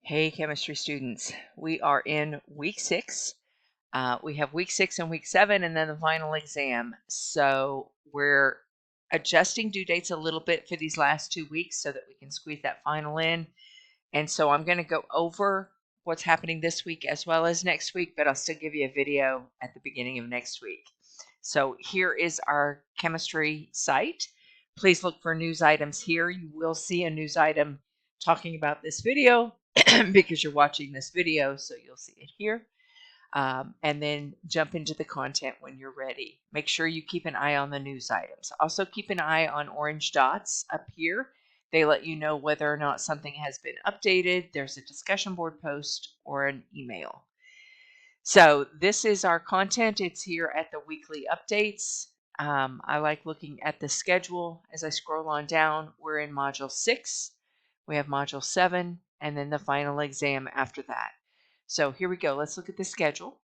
Hey, chemistry students. We are in week 6. We have week 6 and week 7 and then the final exam. So we're adjusting due dates a little bit for these last 2 weeks so that we can squeeze that final in. And so I'm going to go over what's happening this week as well as next week, but I'll still give you a video at the beginning of next week. So here is our chemistry site. Please look for news items here. You will see a news item talking about this video because you're watching this video, so you'll see it here. And then jump into the content when you're ready. Make sure you keep an eye on the news items. Also keep an eye on orange dots up here. They let you know whether or not something has been updated, there's a discussion board post, or an email. So this is our content. It's here at the weekly updates. I like looking at the schedule as I scroll on down. We're in Module 6. We have Module 7, and then the final exam after that. So here we go. Let's look at the schedule.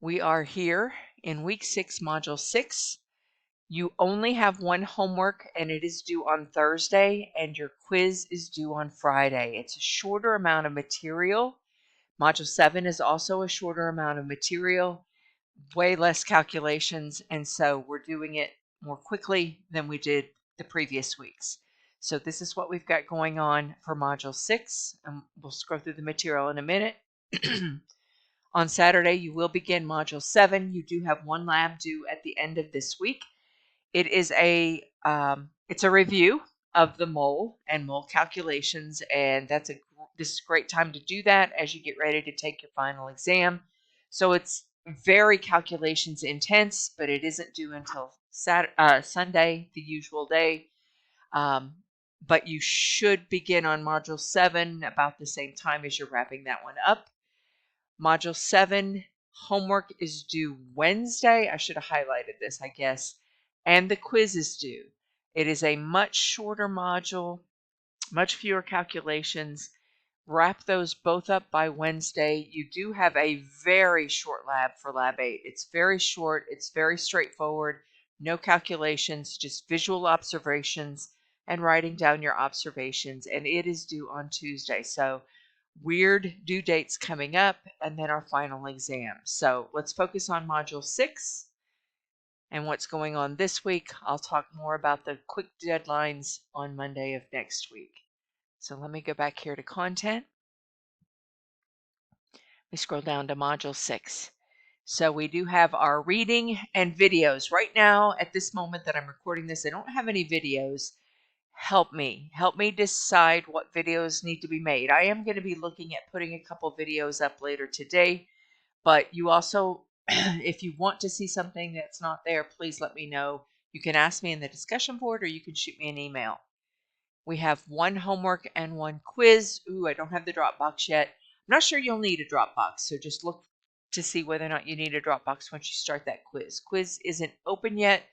We are here in week 6, Module 6. You only have one homework, and it is due on Thursday, and your quiz is due on Friday. It's a shorter amount of material. Module 7 is also a shorter amount of material, way less calculations, and so we're doing it more quickly than we did the previous weeks. So this is what we've got going on for Module 6, and we'll scroll through the material in a minute. On Saturday, you will begin Module 7. You do have one lab due at the end of this week. It is it's a review of the mole and mole calculations, and this is a great time to do that as you get ready to take your final exam. So it's very calculations intense, but it isn't due until Sunday, the usual day. But you should begin on Module 7 about the same time as you're wrapping that one up. Module 7 homework is due Wednesday. I should have highlighted this, I guess. And the quiz is due. It is a much shorter module, much fewer calculations. Wrap those both up by Wednesday. You do have a very short lab for Lab 8. It's very short. It's very straightforward. No calculations, just visual observations and writing down your observations. And it is due on Tuesday. So weird due dates coming up, and then our final exam. So let's focus on Module 6 and what's going on this week. I'll talk more about the quick deadlines on Monday of next week. So let me go back here to content. We scroll down to Module 6. So we do have our reading and videos. Right now, at this moment that I'm recording this, I don't have any videos. Help me decide what videos need to be made. I am going to be looking at putting a couple videos up later today, but you also, if you want to see something that's not there, please let me know. You can ask me in the discussion board, or you can shoot me an email. We have one homework and one quiz. Ooh, I don't have the Dropbox yet. I'm not sure you'll need a Dropbox, so just look to see whether or not you need a Dropbox once you start that quiz. Quiz isn't open yet,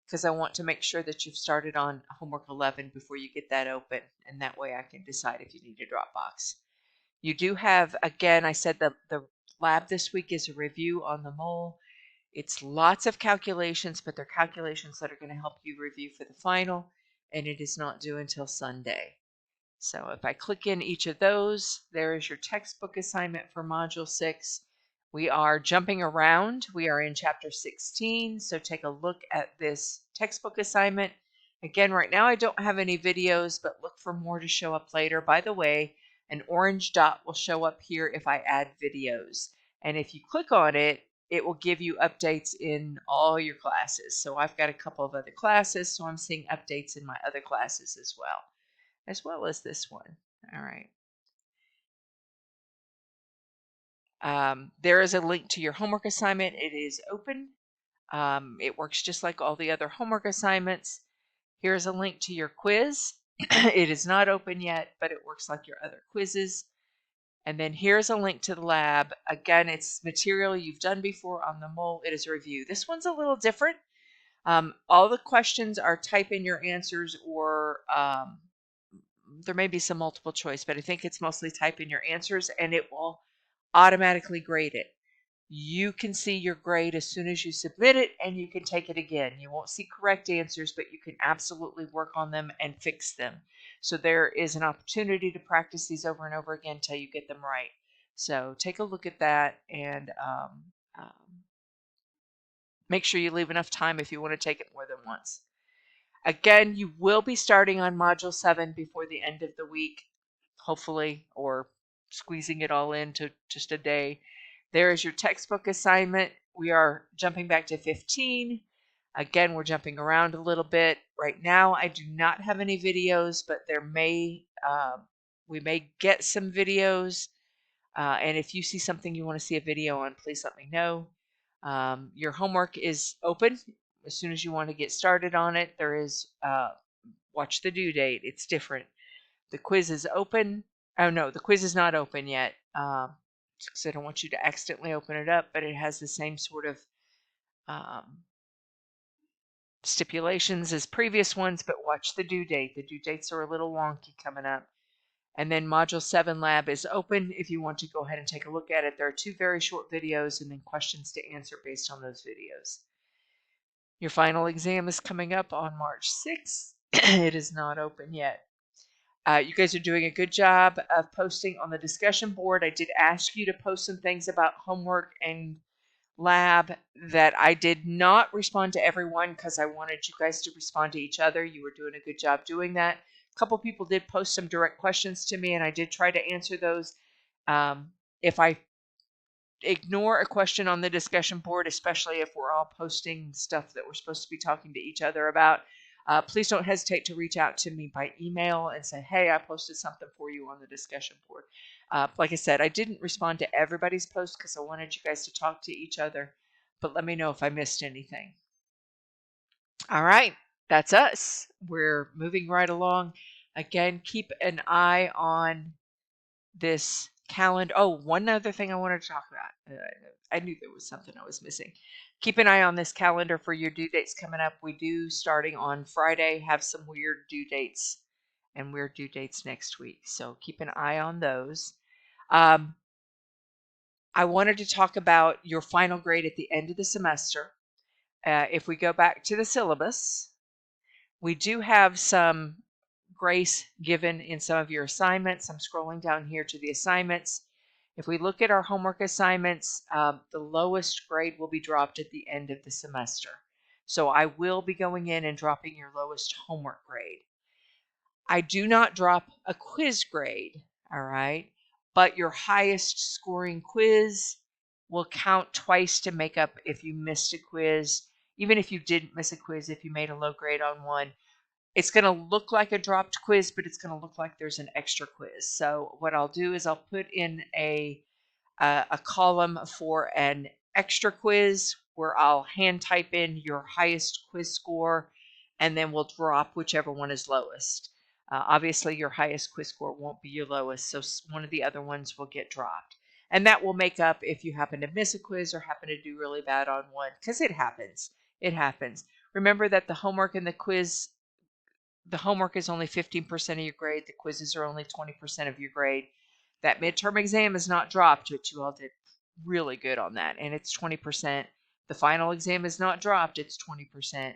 because I want to make sure that you've started on homework 11 before you get that open, and that way I can decide if you need a Dropbox. You do have, again, I said the lab this week is a review on the mole. It's lots of calculations, but they're calculations that are going to help you review for the final, and it is not due until Sunday. So if I click in each of those, there is your textbook assignment for Module 6. We are jumping around. We are in Chapter 16, so take a look at this textbook assignment. Again, right now I don't have any videos, but look for more to show up later. By the way, an orange dot will show up here if I add videos. And if you click on it, it will give you updates in all your classes. So I've got a couple of other classes, so I'm seeing updates in my other classes as well as this one. All right. There is a link to your homework assignment. It is open. It works just like all the other homework assignments. Here's a link to your quiz. It is not open yet, but it works like your other quizzes. And then here's a link to the lab. Again, it's material you've done before on the mole. It is a review. This one's a little different. All the questions are type in your answers, or there may be some multiple choice, but I think it's mostly type in your answers, and it will automatically grade it. You can see your grade as soon as you submit it, and you can take it again. You won't see correct answers, but you can absolutely work on them and fix them. So there is an opportunity to practice these over and over again until you get them right. So take a look at that and make sure you leave enough time if you want to take it more than once. Again, you will be starting on Module 7 before the end of the week, hopefully, or squeezing it all into just a day. There is your textbook assignment. We are jumping back to 15. Again, we're jumping around a little bit. Right now, I do not have any videos, but we may get some videos. And if you see something you want to see a video on, please let me know. Your homework is open. As soon as you want to get started on it, there is, watch the due date. It's different. The quiz is open. Oh, no, the quiz is not open yet. Because I don't want you to accidentally open it up, but it has the same sort of stipulations as previous ones, but watch the due date. The due dates are a little wonky coming up. And then Module 7 Lab is open if you want to go ahead and take a look at it. There are 2 very short videos and then questions to answer based on those videos. Your final exam is coming up on March 6th. It is not open yet. You guys are doing a good job of posting on the discussion board. I did ask you to post some things about homework and lab that I did not respond to everyone because I wanted you guys to respond to each other. You were doing a good job doing that. A couple people did post some direct questions to me, and I did try to answer those. If I ignore a question on the discussion board, especially if we're all posting stuff that we're supposed to be talking to each other about, please don't hesitate to reach out to me by email and say, hey, I posted something for you on the discussion board. Like I said, I didn't respond to everybody's post because I wanted you guys to talk to each other, but let me know if I missed anything. All right, that's us. We're moving right along. Again, keep an eye on this calendar. Oh, one other thing I wanted to talk about. I knew there was something I was missing. Keep an eye on this calendar for your due dates coming up. We do, starting on Friday, have some weird due dates and weird due dates next week. So keep an eye on those. I wanted to talk about your final grade at the end of the semester. If we go back to the syllabus, we do have some grace given in some of your assignments. I'm scrolling down here to the assignments. If we look at our homework assignments, the lowest grade will be dropped at the end of the semester. So I will be going in and dropping your lowest homework grade. I do not drop a quiz grade, all right? But your highest scoring quiz will count twice to make up if you missed a quiz. Even if you didn't miss a quiz, if you made a low grade on one, it's going to look like a dropped quiz, but it's going to look like there's an extra quiz. So what I'll do is I'll put in a column for an extra quiz where I'll hand type in your highest quiz score, and then we'll drop whichever one is lowest. Obviously, your highest quiz score won't be your lowest, so one of the other ones will get dropped. And that will make up if you happen to miss a quiz or happen to do really bad on one, because it happens. It happens. Remember that the homework and the quiz, the homework is only 15% of your grade. The quizzes are only 20% of your grade. That midterm exam is not dropped, which you all did really good on that, and it's 20%. The final exam is not dropped, it's 20%.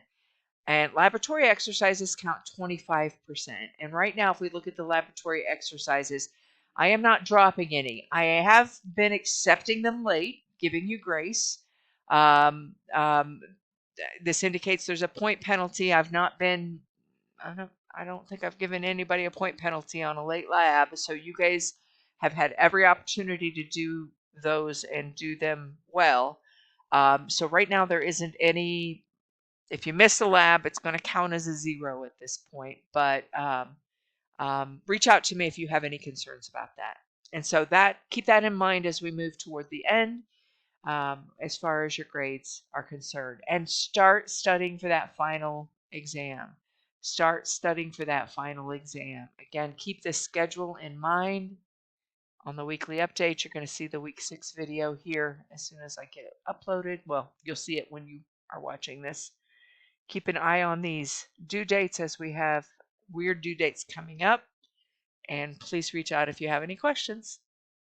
And laboratory exercises count 25%. And right now, if we look at the laboratory exercises, I am not dropping any. I have been accepting them late, giving you grace. This indicates there's a point penalty. I've not been, I don't think I've given anybody a point penalty on a late lab. So you guys have had every opportunity to do those and do them well. So right now there isn't any. If you miss the lab, it's going to count as a 0 at this point. But reach out to me if you have any concerns about that. And so keep that in mind as we move toward the end, as far as your grades are concerned. And start studying for that final exam. Start studying for that final exam. Again, keep the schedule in mind. On the weekly update, you're going to see the week 6 video here as soon as I get it uploaded. Well, you'll see it when you are watching this. Keep an eye on these due dates as we have weird due dates coming up. And please reach out if you have any questions.